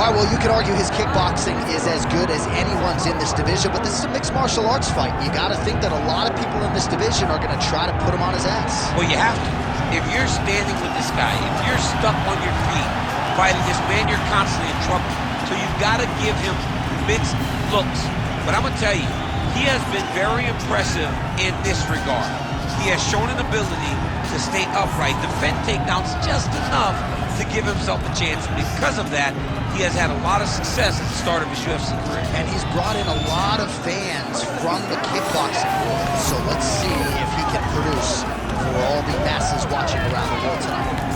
All right, well, you could argue his kickboxing is as good as anyone's in this division, but this is a mixed martial arts fight. You got to think that a lot of people in this division are going to try to put him on his ass. Well, you have to. If you're standing with this guy, if you're stuck on your feet fighting this man, you're constantly in trouble. So you've got to give him mixed looks. But I'm going to tell you, he has been very impressive in this regard. He has shown an ability to stay upright, defend takedowns just enough to give himself a chance. Because of that, he has had a lot of success at the start of his UFC career. And he's brought in a lot of fans from the kickboxing world. So let's see if he can produce for all the masses watching around the world tonight.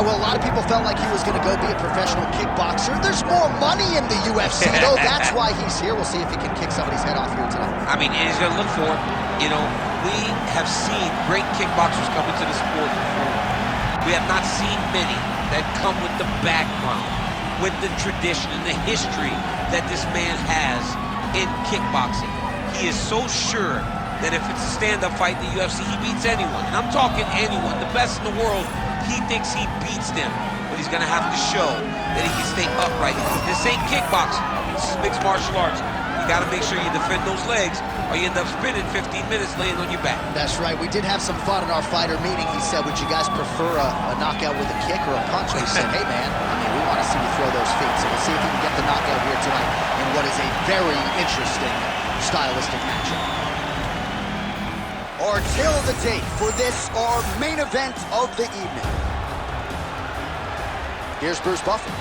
Well, a lot of people felt like he was going to go be a professional kickboxer. There's more money in the UFC, though. That's why he's here. We'll see if he can kick somebody's head off here tonight. I mean, he's going to look for it. You know, we have seen great kickboxers come into the sport before. We have not seen many that come with the background, with the tradition and the history that this man has in kickboxing. He is so sure that if it's a stand-up fight in the UFC, he beats anyone. And I'm talking anyone, the best in the world. He thinks he beats them, but he's going to have to show that he can stay upright. This ain't kickboxing. This is mixed martial arts. You got to make sure you defend those legs, or you end up spinning 15 minutes laying on your back. That's right. We did have some fun in our fighter meeting. He said, would you guys prefer a knockout with a kick or a punch? And we said, hey, man, I mean, we want to see you throw those feet. So we'll see if we can get the knockout here tonight in what is a very interesting stylistic matchup. Our tale of the tape for this, our main event of the evening. Here's Bruce Buffer.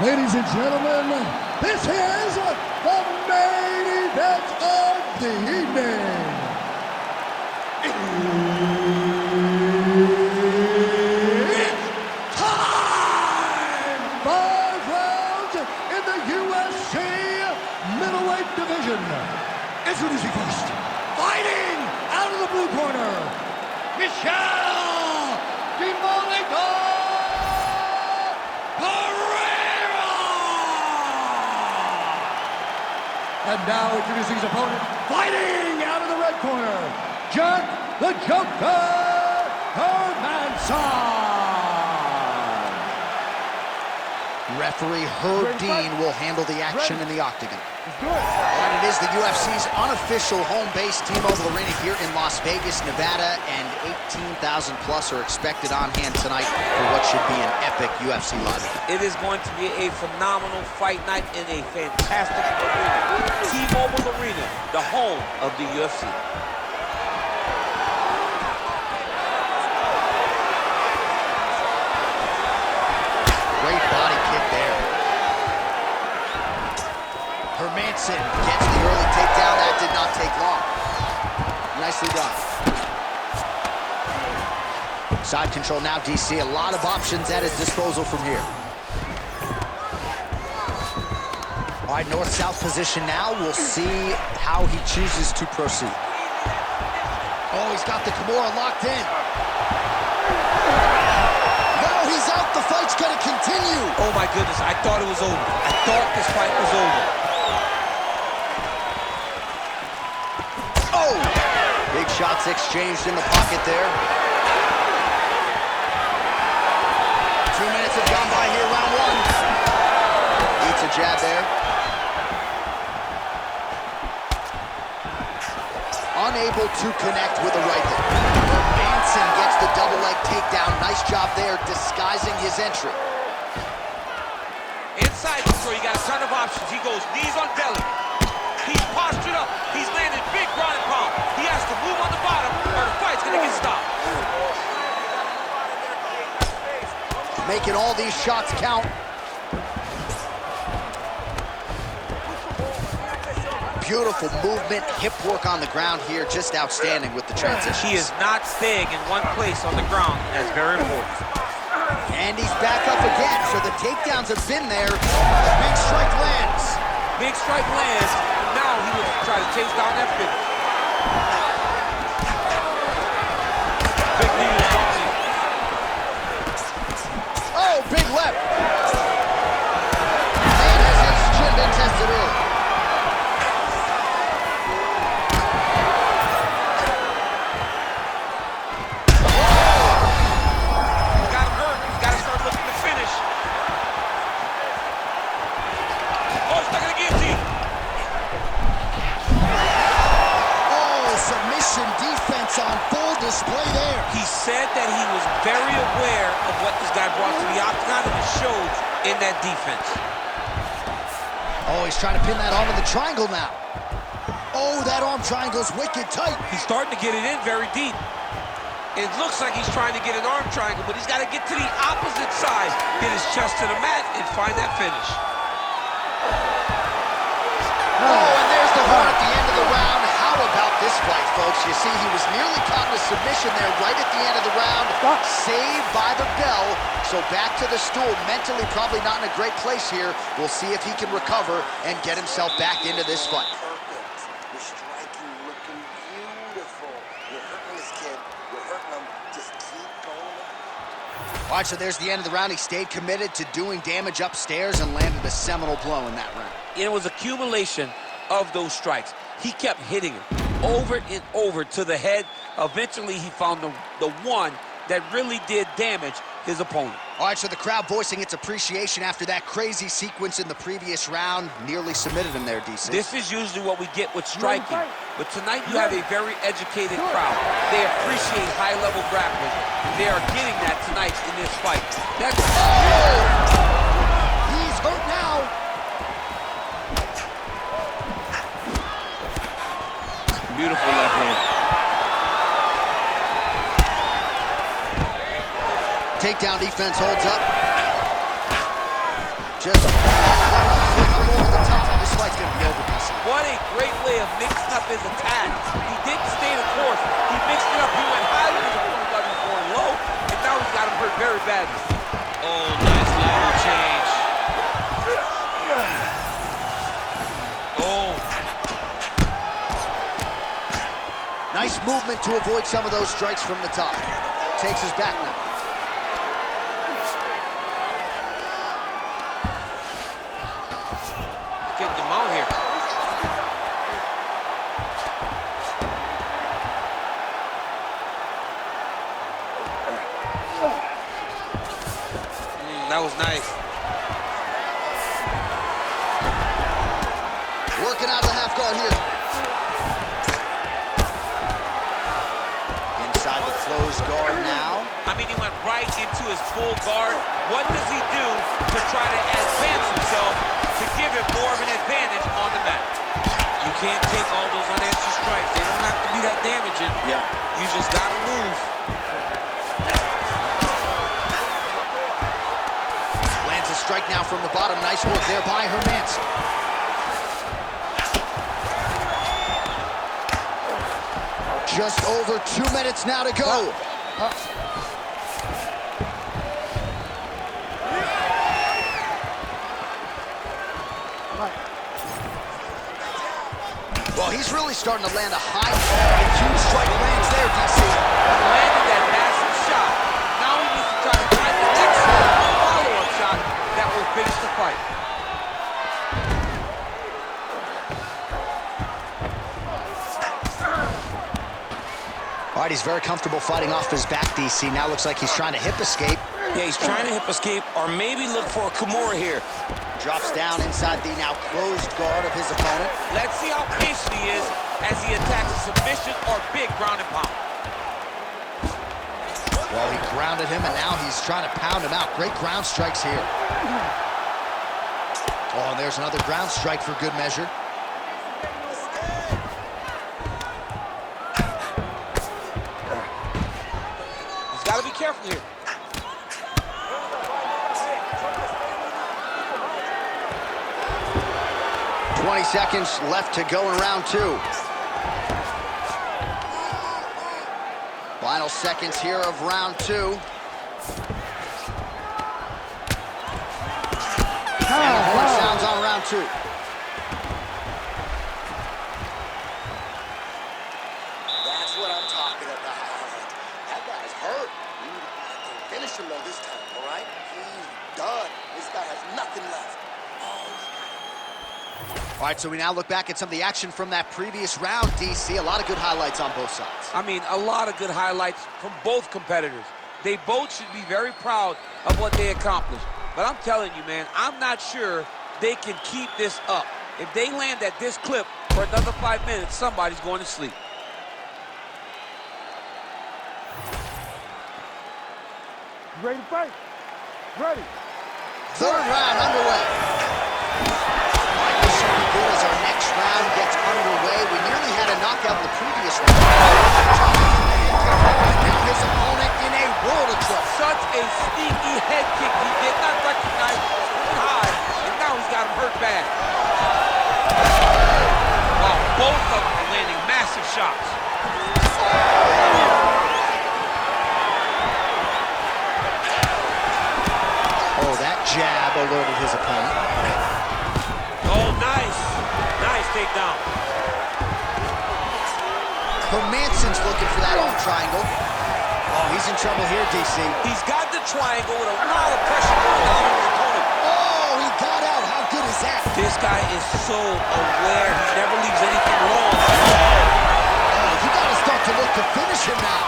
Ladies and gentlemen, this is the main event of the evening. It's time! 5 rounds in the UFC middleweight division. Introducing first, fighting out of the blue corner, Michel Pereira! And now introducing his opponent, fighting out of the red corner, Jack the Joker Hermansson! Referee Herb Dean will handle the action in the octagon. And it is the UFC's unofficial home base, T-Mobile Arena here in Las Vegas, Nevada, and 18,000 plus are expected on hand tonight for what should be an epic UFC live event. It is going to be a phenomenal fight night in a fantastic arena. T-Mobile Arena, the home of the UFC. Great body kick there. Hermansson gets the early takedown. That did not take long. Nicely done. Side control now, DC. A lot of options at his disposal from here. All right, north-south position now. We'll see how he chooses to proceed. Oh, he's got the Kimura locked in. He's out. The fight's gonna continue. Oh my goodness, I thought it was over. I thought this fight was over. Oh! Big shots exchanged in the pocket there. 2 minutes have gone by here, round one. Eats a jab there. Unable to connect with a right hook. Hermansson gets the double leg takedown. Nice job there, disguising his entry. Inside control, you got a ton of options. He goes knees on belly. He's postured up. He's landed big ground and pound. He has to move on the bottom or the fight's gonna get stopped. Making all these shots count. Beautiful movement, hip work on the ground here, just outstanding with the transition. He is not staying in one place on the ground. That's very important. And he's back up again, so the takedowns have been there. Big strike lands. Big strike lands. Now he will try to chase down that finish. Big knee to the body. Oh, big left. And has his chin been tested early. On full display there. He said that he was very aware of what this guy brought to the octagon, and it showed in that defense. Oh, he's trying to pin that arm in the triangle now. Oh, that arm triangle's wicked tight. He's starting to get it in very deep. It looks like he's trying to get an arm triangle, but he's got to get to the opposite side, get his chest to the mat, and find that finish. Oh, and there's the horn at the end of the round. How about this fight, folks? You see, he was nearly caught in a submission there right at the end of the round. Saved by the bell. So back to the stool. Mentally probably not in a great place here. We'll see if he can recover and get himself back into this fight. Perfect. You're striking, looking beautiful. You're hurting this kid. You're hurting him. Just keep going. All right, so there's the end of the round. He stayed committed to doing damage upstairs and landed a seminal blow in that round. It was accumulation of those strikes. He kept hitting him over and over to the head. Eventually, he found the one that really did damage his opponent. All right, so the crowd voicing its appreciation after that crazy sequence in the previous round. Nearly submitted him there, DC. This is usually what we get with striking. But tonight, you have a very educated crowd. They appreciate high-level grappling. They are getting that tonight in this fight. That's... Oh! He's hurt now. Beautiful left hand. Takedown defense holds up. Just over the top. This fight's gonna be over, DC. What a great way of mixing up his attack. He didn't stay the course. He mixed it up. He went high with his opponent, got him going low, and now he's got him hurt very badly. Oh, nice level change. Oh. Nice movement to avoid some of those strikes from the top. Takes his back now. Getting him out here. That was nice. Working out of the half guard here. Inside the closed guard now. I mean, he went right into his full guard. What does he do to try to advance himself to give him more of an advantage on the mat? You can't take all those unanswered strikes. They don't have to be that damaging. Yeah. You just got to move. Lands a strike now from the bottom. Nice work there by Hermansson. Just over 2 minutes now to go. Well, he's really starting to land a high and huge strike lands there, DC. Landed that massive shot. Now he needs to try to find the next follow-up shot that will finish the fight. All right, he's very comfortable fighting off his back, DC. Now looks like he's trying to hip escape. Yeah, he's trying to hip escape or maybe look for a Kimura here. Drops down inside the now closed guard of his opponent. Let's see how patient he is as he attacks a submission or big ground and pound. Well, he grounded him, and now he's trying to pound him out. Great ground strikes here. Oh, and there's another ground strike for good measure. He's got to be careful here. "20 seconds left to go in round two. Final seconds here of round two. 2. That's what I'm talking about. That guy's hurt. You finish him though this time, all right? He's done. This guy has nothing left. All right, so we now look back at some of the action from that previous round, DC. A lot of good highlights on both sides. I mean, a lot of good highlights from both competitors. They both should be very proud of what they accomplished. But I'm telling you, man, I'm not sure they can keep this up. If they land at this clip for another 5 minutes, somebody's going to sleep. Ready to fight? Ready. Third round underway. This should be good as our next round gets underway. We nearly had a knockout in the previous round. Now his opponent in a world of trouble. Such a sneaky head kick. He did not recognize it was really high, and now he's got him hurt bad. Wow, both of them are landing massive shots. Oh, that jab alerted his opponent. Oh, nice. Nice takedown. Hermansson's looking for that arm triangle. Oh, he's in trouble here, DC. He's got the triangle with a lot of pressure going on his opponent. Oh, he got out. How good is that? This guy is so aware. He never leaves anything wrong. Oh, you got to start to look to finish him now.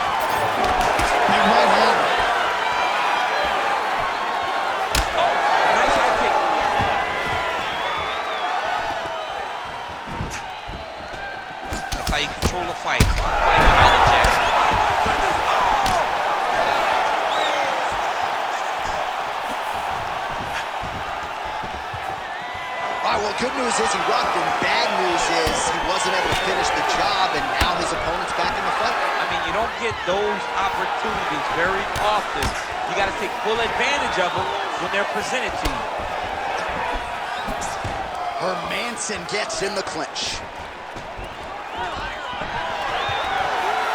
Big right hand. Oh, nice high kick. That's how you control a fight. All right, well, good news is he rocked him. Bad news is he wasn't able to finish the job, and now his opponent's back in the fight. I mean, you don't get those opportunities very often. You got to take full advantage of them when they're presented to you. Hermansson gets in the clinch.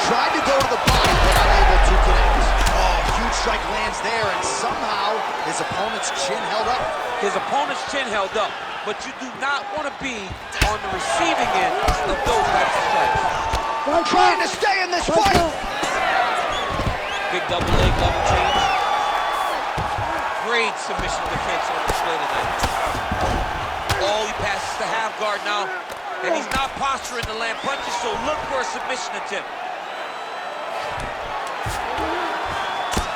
Tried to go to the body, but unable to connect. Oh, huge strike lands there, and somehow his opponent's chin held up. His opponent's chin held up, but you do not want to be on the receiving end of those types of strikes. Trying to stay in this fight. Big double leg level change. Great submission defense on display tonight. Oh, he passes the half guard now, and he's not posturing to land punches, so look for a submission attempt.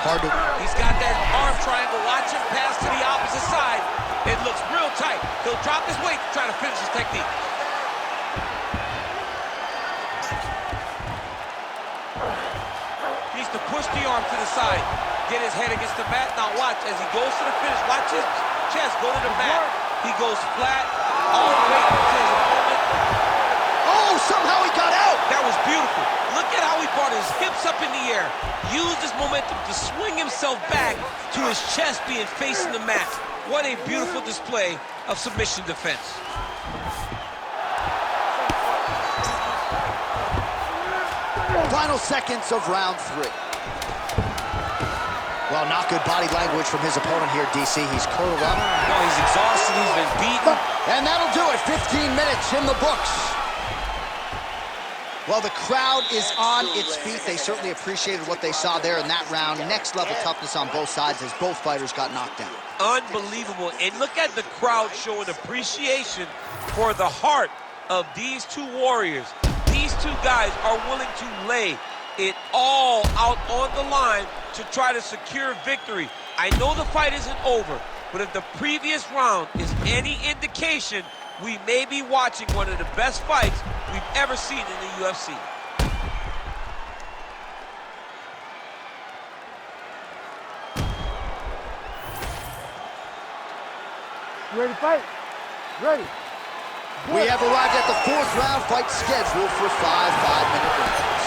Hard to... He's got that arm triangle. Watch him pass to the opposite side. It looks real tight. He'll drop his weight to try to finish his technique. He needs to push the arm to the side. Get his head against the mat. Now watch as he goes to the finish. Watch his chest go to the mat. He goes flat all the way to his opponent. Oh, somehow he got out. That was beautiful. Look at how he brought his hips up in the air. Used his momentum to swing himself back to his chest being facing the mat. What a beautiful display of submission defense. Final seconds of round 3. Well, not good body language from his opponent here, DC. He's curled up. No, he's exhausted. He's been beaten. And that'll do it. 15 minutes in the books. Well, the crowd is on its feet. They certainly appreciated what they saw there in that round. Next level toughness on both sides as both fighters got knocked down. Unbelievable. And look at the crowd showing appreciation for the heart of these two warriors. These two guys are willing to lay it all out on the line to try to secure victory. I know the fight isn't over, but if the previous round is any indication, we may be watching one of the best fights we've ever seen in the UFC. Ready to fight? Ready. We have arrived at the 4th round fight scheduled for 5 5-minute rounds.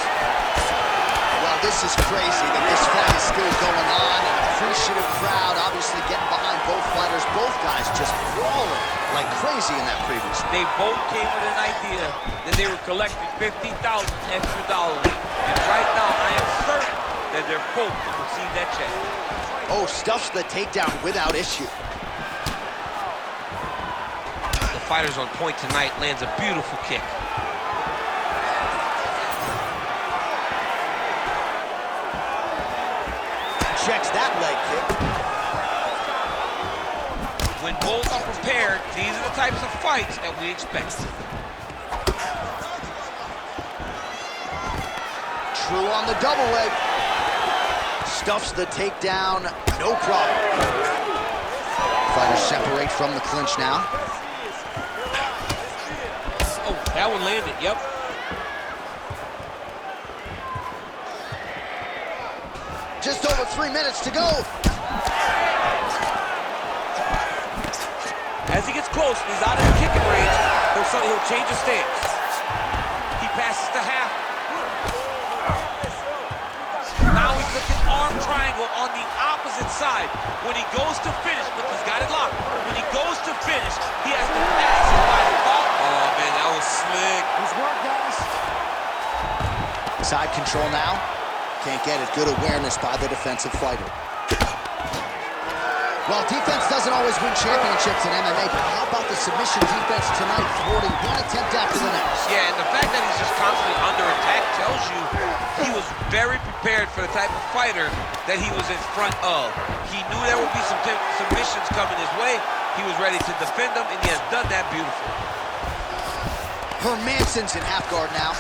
Well, this is crazy that this fight is still going on. An appreciative crowd obviously getting behind both fighters. Both guys just brawling like crazy in that previous one. They both came with an idea that they were collecting $50,000 extra dollars. And right now, I am certain that they're both to receive that check. Oh, stuffs the takedown without issue. fighter's on point tonight, lands a beautiful kick. Checks that leg kick. When both are prepared, these are the types of fights that we expect. True on the double leg. Stuffs the takedown, no problem. Fighters separate from the clinch now. Oh, that one landed, yep. Just over 3 minutes to go. As he gets close, he's out of the kicking range, he'll change his stance. He passes the half. Now he's looking arm triangle on the opposite side. When he goes to finish, look, he's got it locked. When he goes to finish, he has to pass it by the ball. Oh, man, that was slick. Good work, guys. Side control now. Can't get it. Good awareness by the defensive fighter. Well, defense doesn't always win championships in MMA, but how about the submission defense tonight, thwarting one attempt after the next? Yeah, and the fact that he's just constantly under attack tells you he was very prepared for the type of fighter that he was in front of. He knew there would be some submissions coming his way. He was ready to defend them, and he has done that beautifully. Hermansson's in half guard now.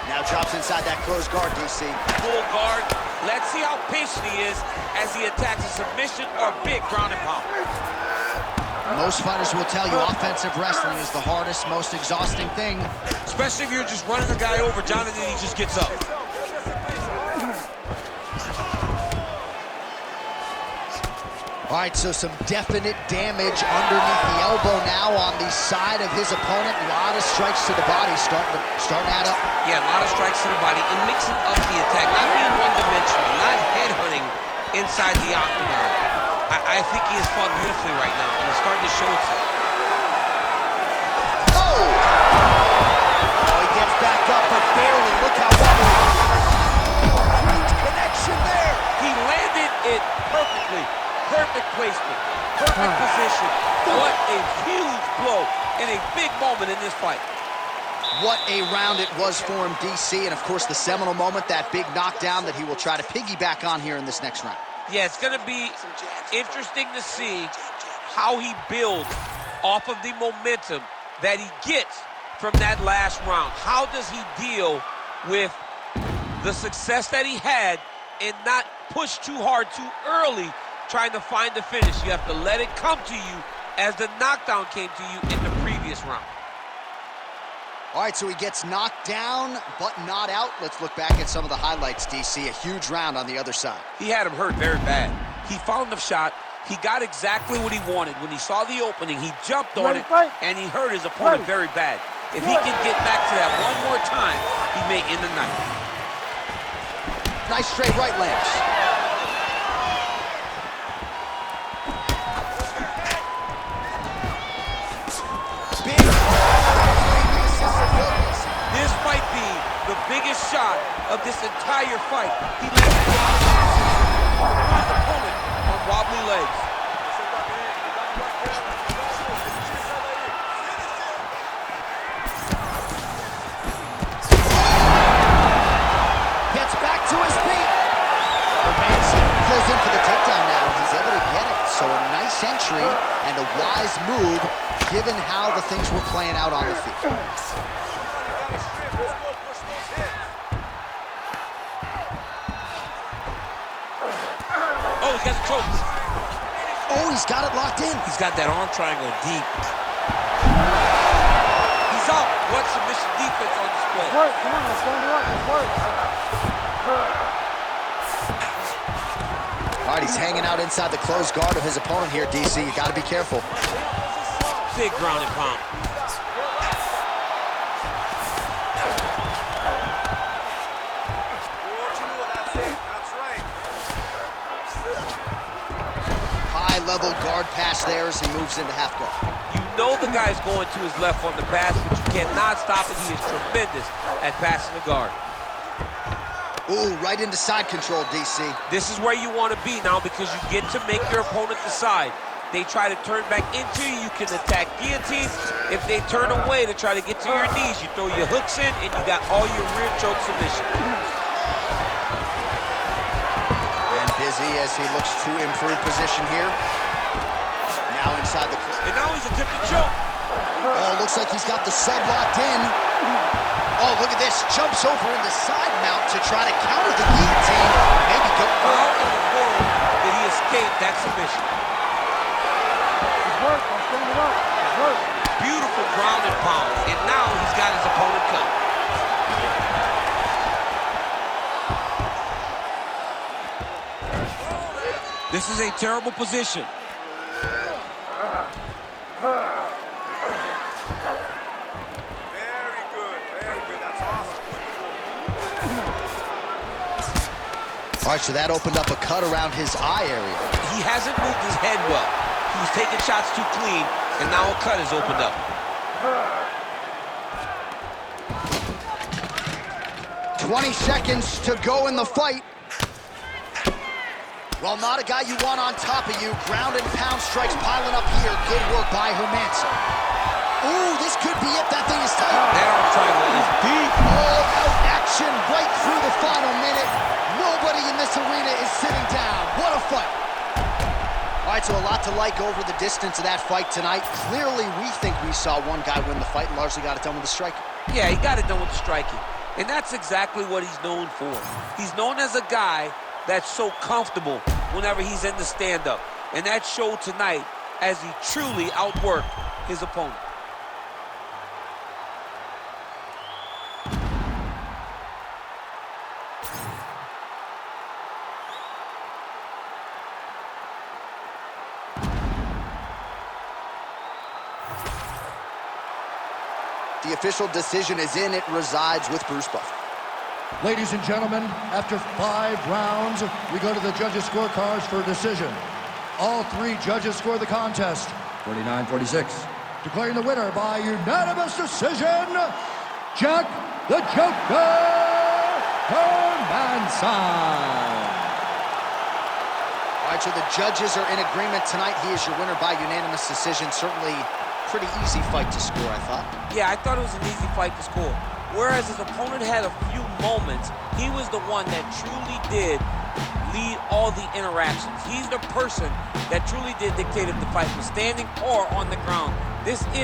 Now drops inside that closed guard, DC. Full guard. Let's see how patient he is as he attacks a submission or big ground and pound. Most fighters will tell you offensive wrestling is the hardest, most exhausting thing. Especially if you're just running the guy over, John, and then he just gets up. All right, so some definite damage underneath the elbow now on the side of his opponent. A lot of strikes to the body starting to add up. Yeah, a lot of strikes to the body and mixing up the attack, not being one-dimensional, not headhunting inside the octagon. I think he has fought beautifully right now, and it's starting to show itself. Oh! Oh, he gets back up, but barely. Look how well he connection there. He landed it perfectly. Perfect placement, perfect position. What a huge blow in a big moment in this fight. What a round it was for him, DC, and of course the seminal moment, that big knockdown that he will try to piggyback on here in this next round. Yeah, it's going to be interesting to see how he builds off of the momentum that he gets from that last round. How does he deal with the success that he had and not push too hard too early trying to find the finish? You have to let it come to you as the knockdown came to you in the previous round. All right, so he gets knocked down, but not out. Let's look back at some of the highlights, DC. A huge round on the other side. He had him hurt very bad. He found the shot. He got exactly what he wanted. When he saw the opening, he jumped on it, and he hurt his opponent very bad. If he can get back to that one more time, he may end the night. Nice straight right lands. This might be the biggest shot of this entire fight. He lands his opponent on wobbly legs. Gets back to his feet. Hermansson goes in for the takedown now. He's able to get it. So a nice entry and a wise move given how the things were playing out on the feet. Oh, he's got the choke. Oh, he's got it locked in. He's got that arm triangle deep. He's out. What submission defense on display. Work, come on, let's go to work, let's work. All right, he's hanging out inside the closed guard of his opponent here, DC. You got to be careful. Big ground and pound. High-level guard pass there as he moves into half guard. You know the guy's going to his left on the pass, but you cannot stop it. He is tremendous at passing the guard. Ooh, right into side control, DC. This is where you want to be now because you get to make your opponent decide. They try to turn back into you, you can attack guillotine. If they turn away to try to get to your knees, you throw your hooks in and you got all your rear choke submission. And busy as he looks to improve position here. Now inside the... And now he's attempting choke. Oh, looks like he's got the sub locked in. Oh, look at this. Jumps over in the side mount to try to counter the guillotine. Maybe go... How in the world did he escape that submission? Beautiful ground and pound. And now he's got his opponent cut. This is a terrible position. All right, so that opened up a cut around his eye area. He hasn't moved his head well. He was taking shots too clean, and now a cut has opened up. 20 seconds to go in the fight. Well, not a guy you want on top of you. Ground and pound strikes piling up here. Good work by Hermansson. Ooh, this could be it. That thing is tight. That arm triangle is deep. All-out action right through the final minute. Nobody in this arena is sitting down. What a fight. All right, so a lot to like over the distance of that fight tonight. Clearly, we think we saw one guy win the fight and largely got it done with the striking. Yeah, he got it done with the striking. And that's exactly what he's known for. He's known as a guy that's so comfortable whenever he's in the stand-up. And that showed tonight as he truly outworked his opponent. The official decision is in. It resides with Bruce Buffer. Ladies and gentlemen, after 5 rounds, we go to the judges' scorecards for a decision. All 3 judges score the contest. 49-46. Declaring the winner by unanimous decision, Jack the Joker Hermansson. All right, so the judges are in agreement tonight. He is your winner by unanimous decision. Certainly pretty easy fight to score, I thought. Yeah, I thought it was an easy fight to score. Whereas his opponent had a few moments, he was the one that truly did lead all the interactions. He's the person that truly did dictate if the fight was standing or on the ground. This is